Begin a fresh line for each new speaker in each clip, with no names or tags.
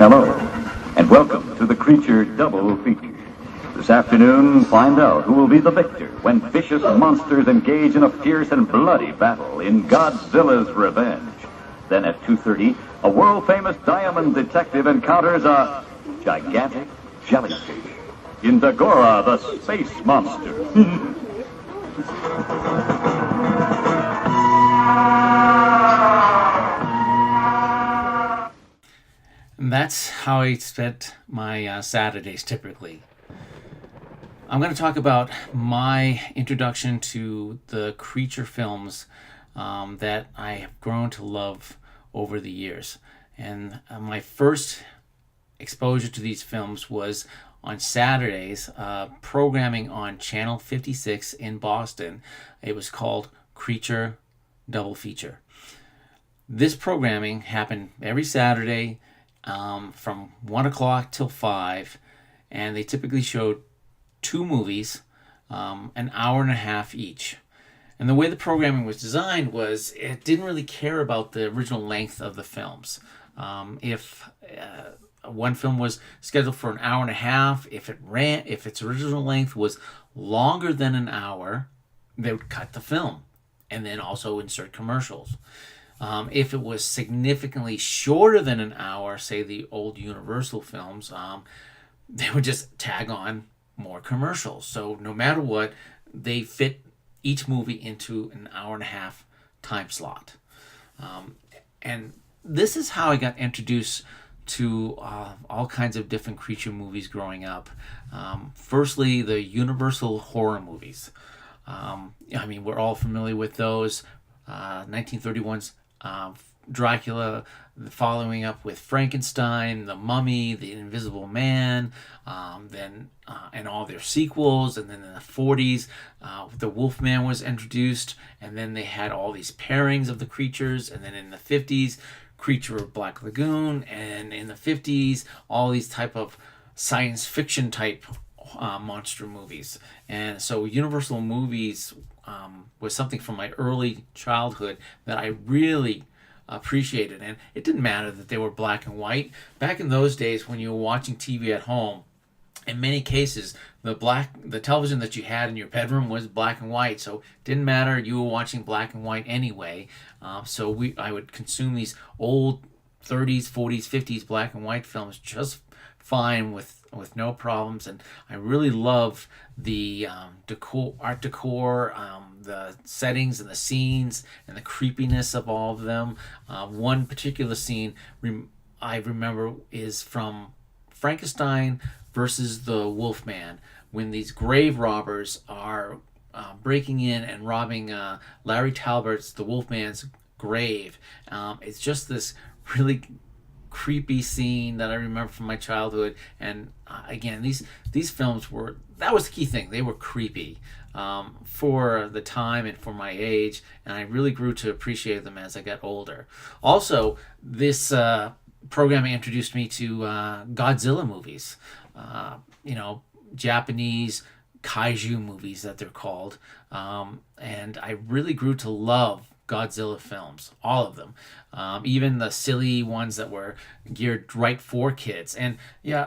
Hello, and welcome to the Creature Double Feature. This afternoon, find out who will be the victor when vicious monsters engage in a fierce and bloody battle in Godzilla's Revenge. Then at 2:30, a world-famous diamond detective encounters a gigantic jellyfish in Ghidrah, the space monster.
And that's how I spent my Saturdays typically. I'm going to talk about my introduction to the creature films that I have grown to love over the years. And my first exposure to these films was on Saturdays, programming on Channel 56 in Boston. It was called Creature Double Feature. This programming happened every Saturday from 1 o'clock till 5, and they typically showed 2 movies, an hour and a half each. And the way the programming was designed was it didn't really care about the original length of the films. If one film was scheduled for an hour and a half, if its original length was longer than an hour, they would cut the film and then also insert commercials. If it was significantly shorter than an hour, say the old Universal films, they would just tag on more commercials. So no matter what, they fit each movie into an hour and a half time slot. And this is how I got introduced to all kinds of different creature movies growing up. Firstly, the Universal horror movies. I mean, we're all familiar with those. 1931's Dracula, following up with Frankenstein, The Mummy, The Invisible Man, and all their sequels. And then in the 40s, the Wolfman was introduced, and then they had all these pairings of the creatures. And then in the 50s, Creature of Black Lagoon, and in the 50s, all these type of science fiction type monster movies. And so Universal movies was something from my early childhood that I really appreciated. And it didn't matter that they were black and white. Back in those days when you were watching TV at home, in many cases, the television that you had in your bedroom was black and white. So it didn't matter, you were watching black and white anyway. So I would consume these old 30s, 40s, 50s black and white films just fine with no problems. And I really love the art decor, the settings and the scenes and the creepiness of all of them. One particular scene I remember is from Frankenstein versus the Wolfman, when these grave robbers are breaking in and robbing Larry Talbert's, the Wolfman's, grave. It's just this really creepy scene that I remember from my childhood. And again, these films that was the key thing. They were creepy for the time and for my age, and I really grew to appreciate them as I got older. Also, this programming introduced me to Godzilla movies. Japanese Kaiju movies that they're called. And I really grew to love Godzilla films, all of them, even the silly ones that were geared right for kids. And yeah,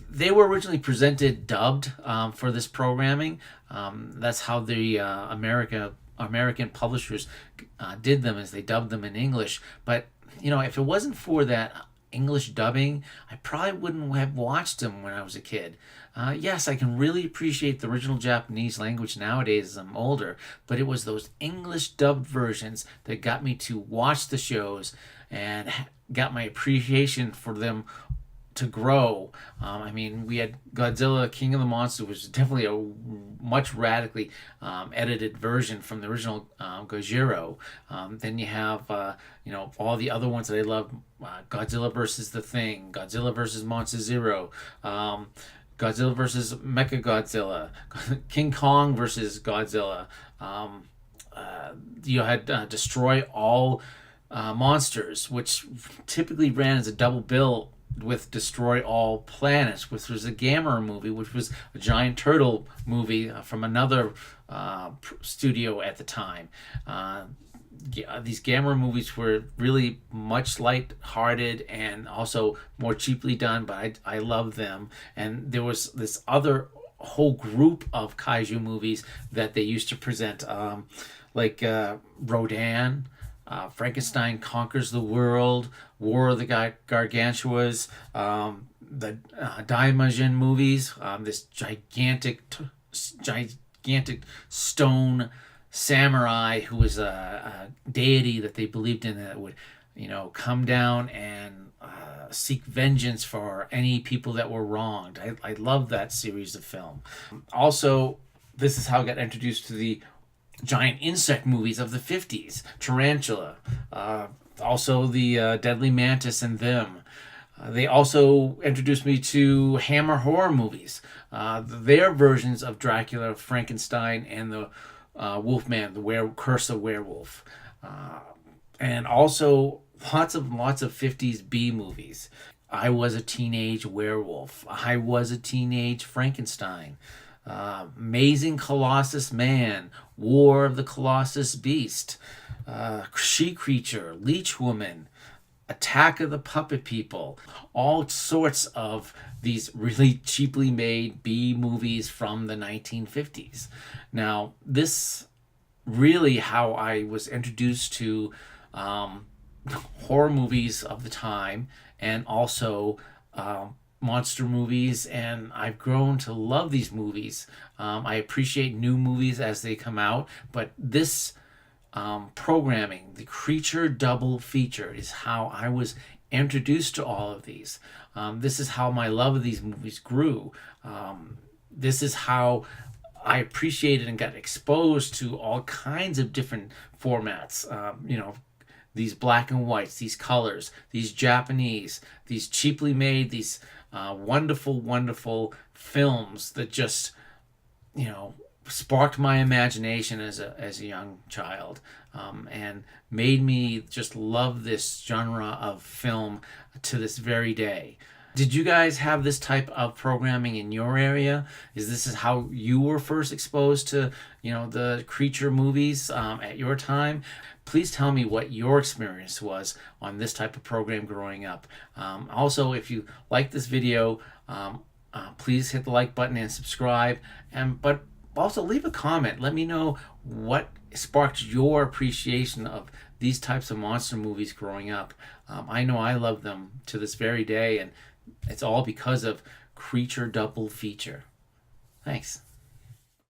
they were originally presented dubbed for this programming. That's how the American publishers did them, as they dubbed them in English. But if it wasn't for that English dubbing, I probably wouldn't have watched them when I was a kid. Yes, I can really appreciate the original Japanese language nowadays as I'm older, but it was those English dubbed versions that got me to watch the shows and got my appreciation for them to grow. We had Godzilla King of the Monsters, which is definitely a much radically edited version from the original Ghidrah. Then you have all the other ones that I love: Godzilla versus the Thing, Godzilla versus Monster Zero, Godzilla versus Mechagodzilla, King Kong versus Godzilla. You had Destroy All Monsters, which typically ran as a double bill with Destroy All Planets, which was a Gamera movie, which was a giant turtle movie from another studio at the time. these Gamera movies were really much light-hearted and also more cheaply done, but I love them. And there was this other whole group of kaiju movies that they used to present, like Rodan, Frankenstein Conquers the World, War of the Gargantuas, the Daimajin movies, this gigantic stone samurai who was a deity that they believed in that would, come down and seek vengeance for any people that were wronged. I love that series of film. Also, this is how I got introduced to the giant insect movies of the 50s. Tarantula. Also the Deadly Mantis and them. They also introduced me to Hammer horror movies. Their versions of Dracula, Frankenstein, and the Wolfman, the Curse of Werewolf. And also lots of 50s B movies. I Was a Teenage Werewolf. I Was a Teenage Frankenstein. Amazing Colossal Man. War of the Colossus Beast. She-Creature. Leech Woman. Attack of the Puppet People. All sorts of these really cheaply made B movies from the 1950s. Now, this really how I was introduced to horror movies of the time, and also monster movies, and I've grown to love these movies. I appreciate new movies as they come out, but this programming, the Creature Double Feature, is how I was introduced to all of these. This is how my love of these movies grew. This is how I appreciated and got exposed to all kinds of different formats. These black and whites, these colors, these Japanese, these cheaply made, these wonderful, wonderful films that just, sparked my imagination as a young child, and made me just love this genre of film to this very day. Did you guys have this type of programming in your area? Is how you were first exposed to, the creature movies at your time? Please tell me what your experience was on this type of program growing up. Also, if you like this video, please hit the like button and subscribe. But also leave a comment. Let me know what sparked your appreciation of these types of monster movies growing up. I know I love them to this very day, and it's all because of Creature Double Feature. Thanks.